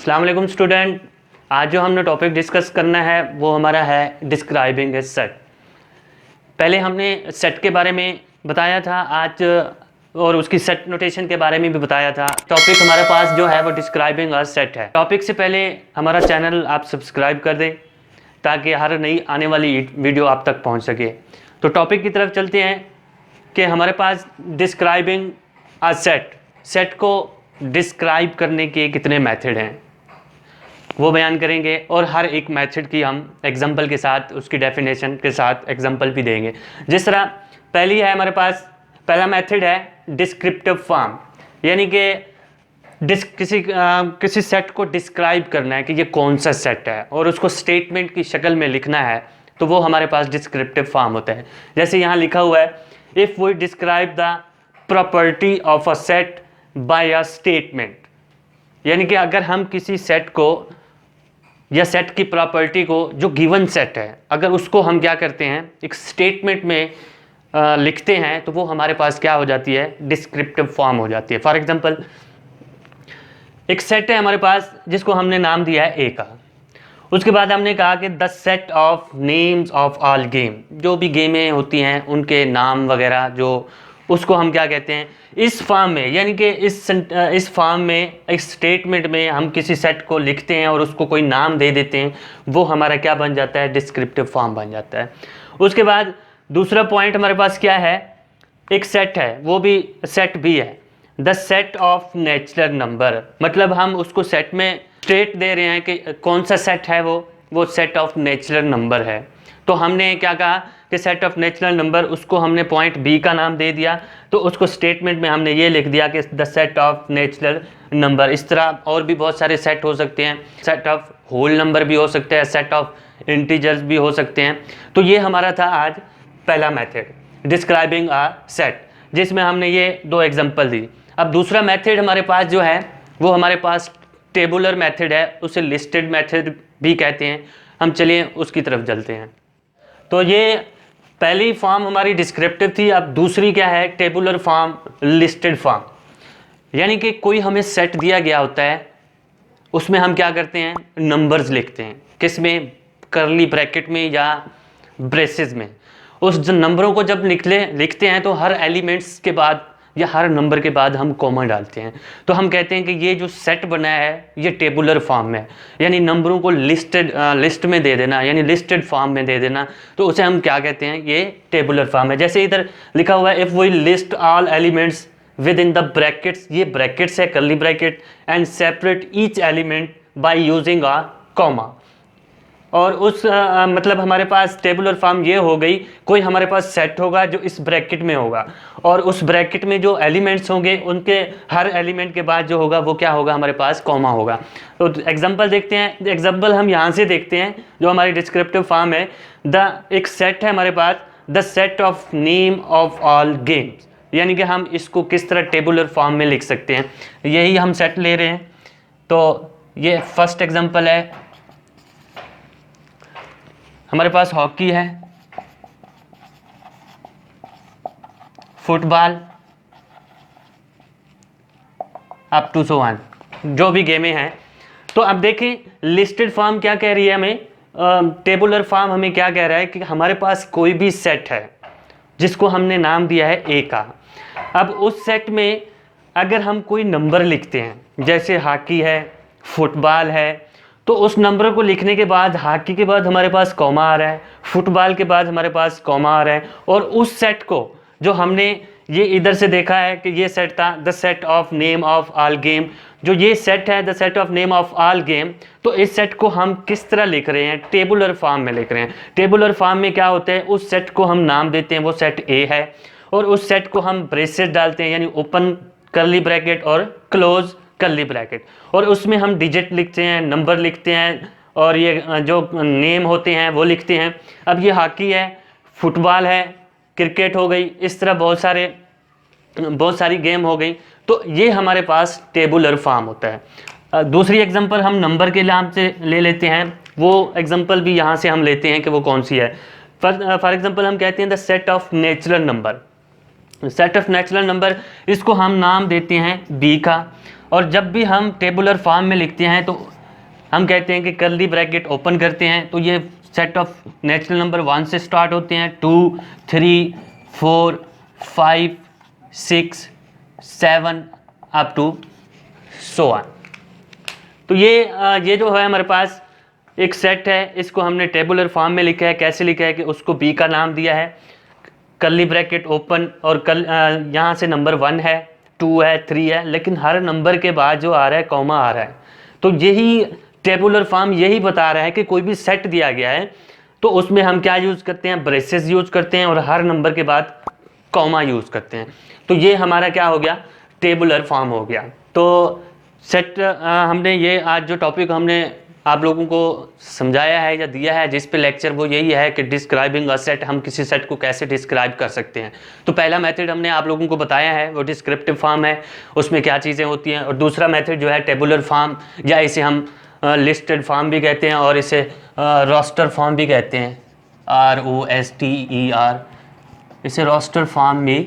अस्सलाम वालेकुम स्टूडेंट। आज जो हमने टॉपिक डिस्कस करना है वो हमारा है डिस्क्राइबिंग ए सेट। पहले हमने सेट के बारे में बताया था आज और उसकी सेट नोटेशन के बारे में भी बताया था। टॉपिक हमारे पास जो है वो डिस्क्राइबिंग अ सेट है। टॉपिक से पहले हमारा चैनल आप सब्सक्राइब कर दें ताकि हर नई आने वाली वीडियो आप तक पहुंच सके। तो टॉपिक की तरफ चलते हैं कि हमारे पास डिस्क्राइबिंग अ सेट को डिस्क्राइब करने के कितने मेथड हैं वो बयान करेंगे और हर एक मेथड की हम एग्जांपल के साथ उसकी डेफिनेशन के साथ एग्जांपल भी देंगे। जिस तरह पहली है हमारे पास, पहला मेथड है डिस्क्रिप्टिव फॉर्म, यानी कि किसी सेट को डिस्क्राइब करना है कि ये कौन सा सेट है और उसको स्टेटमेंट की शक्ल में लिखना है, तो वो हमारे पास डिस्क्रिप्टिव फॉर्म होता है। जैसे यहाँ लिखा हुआ है, if we describe the property of a set by a statement, यानी कि अगर हम किसी सेट को या सेट की प्रॉपर्टी को, जो गिवन सेट है, अगर उसको हम क्या करते हैं एक स्टेटमेंट में लिखते हैं तो वो हमारे पास क्या हो जाती है, डिस्क्रिप्टिव फॉर्म हो जाती है। फॉर एग्जांपल एक सेट है हमारे पास जिसको हमने नाम दिया है ए का। उसके बाद हमने कहा कि the set of names of all game, जो भी गेमें होती हैं उनके नाम वगैरह, जो उसको हम क्या कहते हैं इस फॉर्म में, यानी कि इस फॉर्म में एक स्टेटमेंट में हम किसी सेट को लिखते हैं और उसको कोई नाम दे देते हैं, वो हमारा क्या बन जाता है, डिस्क्रिप्टिव फॉर्म बन जाता है। उसके बाद दूसरा पॉइंट हमारे पास क्या है, एक सेट है, वो भी सेट भी है, the set of natural number, मतलब हम उसको सेट में स्टेट दे रहे हैं कि कौन सा सेट है, वो सेट ऑफ नेचुरल नंबर है। तो हमने क्या कहा कि सेट ऑफ नेचुरल नंबर, उसको हमने पॉइंट बी का नाम दे दिया, तो उसको स्टेटमेंट में हमने ये लिख दिया कि the set of natural number. इस तरह और भी बहुत सारे सेट हो सकते हैं, सेट ऑफ होल नंबर भी हो सकते हैं, सेट ऑफ इंटीजर्स भी हो सकते हैं। तो ये हमारा था आज पहला मेथड डिस्क्राइबिंग अ सेट, जिसमें हमने ये दो एग्जांपल दी। अब दूसरा मेथड हमारे पास जो है वो हमारे पास टेबुलर मेथड है, उसे लिस्टेड मेथड भी कहते हैं। हम चलिए उसकी तरफ चलते हैं। तो ये पहली फॉर्म हमारी डिस्क्रिप्टिव थी, अब दूसरी क्या है, टेबुलर फॉर्म, लिस्टेड फॉर्म। यानी कि कोई हमें सेट दिया गया होता है, उसमें हम क्या करते हैं, नंबर्स लिखते हैं, किसमें, कर्ली ब्रैकेट में या ब्रेसेस में। उस नंबरों को जब लिखते हैं तो हर एलिमेंट्स के बाद या हर नंबर के बाद हम कॉमा डालते हैं, तो हम कहते हैं कि ये जो सेट बना है ये टेबुलर फॉर्म में, यानी नंबरों को लिस्ट में दे देना, यानी लिस्टेड फॉर्म में दे देना, तो उसे हम क्या कहते हैं, ये टेबुलर फॉर्म है। जैसे इधर लिखा हुआ है, if we list all elements within the brackets, ये ब्रैकेट्स है, curly bracket, and separate each element by using a comma. और उस मतलब हमारे पास टेबुलर फॉर्म ये हो गई, कोई हमारे पास सेट होगा जो इस ब्रैकेट में होगा और उस ब्रैकेट में जो एलिमेंट्स होंगे उनके हर एलिमेंट के बाद जो होगा वो क्या होगा, हमारे पास कॉमा होगा। तो एग्जांपल देखते हैं, एग्जांपल हम यहाँ से देखते हैं जो हमारी डिस्क्रिप्टिव फॉर्म है, एक सेट है हमारे पास, the set of name of all games, यानी कि हम इसको किस तरह टेबुलर फॉर्म में लिख सकते हैं, यही हम सेट ले रहे हैं। तो ये फर्स्ट एग्जाम्पल है, हमारे पास हॉकी है, football, up to so on, जो भी गेमें हैं। तो अब देखें लिस्टेड फॉर्म क्या कह रही है हमें, टेबुलर फॉर्म हमें क्या कह रहा है कि हमारे पास कोई भी सेट है जिसको हमने नाम दिया है ए का। अब उस सेट में अगर हम कोई नंबर लिखते हैं, जैसे हॉकी है, फुटबॉल है, तो उस नंबर को लिखने के बाद हॉकी के बाद हमारे पास कॉमा आ रहा है, फुटबॉल के बाद हमारे पास कॉमा आ रहा है, और उस सेट को जो हमने ये इधर से देखा है कि ये सेट था the set of name of all game, जो ये सेट है the set of name of all game, तो इस सेट को हम किस तरह लिख रहे हैं, टेबुलर फॉर्म में लिख रहे हैं। टेबुलर फॉर्म में क्या होता है, उस सेट को हम नाम देते हैं, वो सेट ए है, और उस सेट को हम ब्रेसेस डालते हैं, यानी ओपन कर्ली ब्रैकेट और क्लोज कर्ली ब्रैकेट, और उसमें हम डिजिट लिखते हैं, नंबर लिखते हैं, और ये जो नेम होते हैं वो लिखते हैं। अब ये हॉकी है, फुटबॉल है, क्रिकेट हो गई, इस तरह बहुत सारी गेम हो गई। तो ये हमारे पास टेबुलर फॉर्म होता है। दूसरी एग्जांपल हम नंबर के नाम से ले लेते हैं, वो एग्जांपल भी यहाँ से हम लेते हैं कि वो कौन सी है। फॉर एग्जांपल हम कहते हैं the set of natural number, set of natural number, इसको हम नाम देते हैं बी का, और जब भी हम टेबुलर फॉर्म में लिखते हैं तो हम कहते हैं कि कर्ली ब्रैकेट ओपन करते हैं तो ये सेट ऑफ नेचुरल नंबर 1 से स्टार्ट होते हैं, 2, 3, 4, 5, 6, 7 अप टू सो ऑन। तो ये जो है हमारे पास एक सेट है, इसको हमने टेबुलर फॉर्म में लिखा है। कैसे लिखा है कि उसको बी का नाम दिया है, कर्ली ब्रैकेट ओपन, और यहाँ से नंबर 1 है, 2 है, 3 है, लेकिन हर नंबर के बाद जो आ रहा है कॉमा आ रहा है। तो यही टेबुलर फॉर्म यही बता रहा है कि कोई भी सेट दिया गया है तो उसमें हम क्या यूज़ करते हैं, ब्रेसेस यूज़ करते हैं और हर नंबर के बाद कॉमा यूज़ करते हैं। तो ये हमारा क्या हो गया, टेबुलर फॉर्म हो गया। तो सेट हमने ये आज जो टॉपिक हमने आप लोगों को समझाया है या दिया है जिस पे लेक्चर, वो यही है कि डिस्क्राइबिंग अ सेट, हम किसी सेट को कैसे डिस्क्राइब कर सकते हैं। तो पहला मेथड हमने आप लोगों को बताया है, वो डिस्क्रिप्टिव फॉर्म है, उसमें क्या चीज़ें होती हैं। और दूसरा मेथड जो है टेबुलर फॉर्म, या इसे हम लिस्टेड फॉर्म भी कहते हैं और इसे रोस्टर फॉर्म भी कहते हैं, ROSTER, इसे रोस्टर फॉर्म भी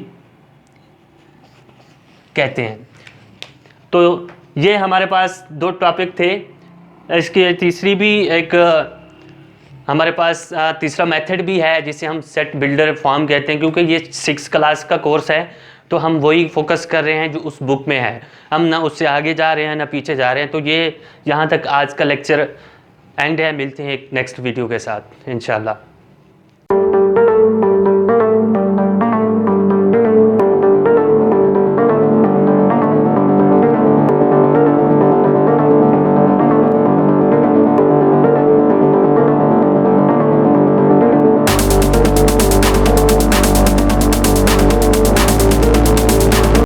कहते हैं। तो ये हमारे पास 2 टॉपिक थे। इसकी तीसरी भी एक हमारे पास तीसरा मेथड भी है जिसे हम सेट बिल्डर फॉर्म कहते हैं, क्योंकि ये 6 क्लास का कोर्स है तो हम वही फोकस कर रहे हैं जो उस बुक में है। हम ना उससे आगे जा रहे हैं ना पीछे जा रहे हैं। तो ये यहाँ तक आज का लेक्चर एंड है। मिलते हैं एक नेक्स्ट वीडियो के साथ इंशाल्लाह।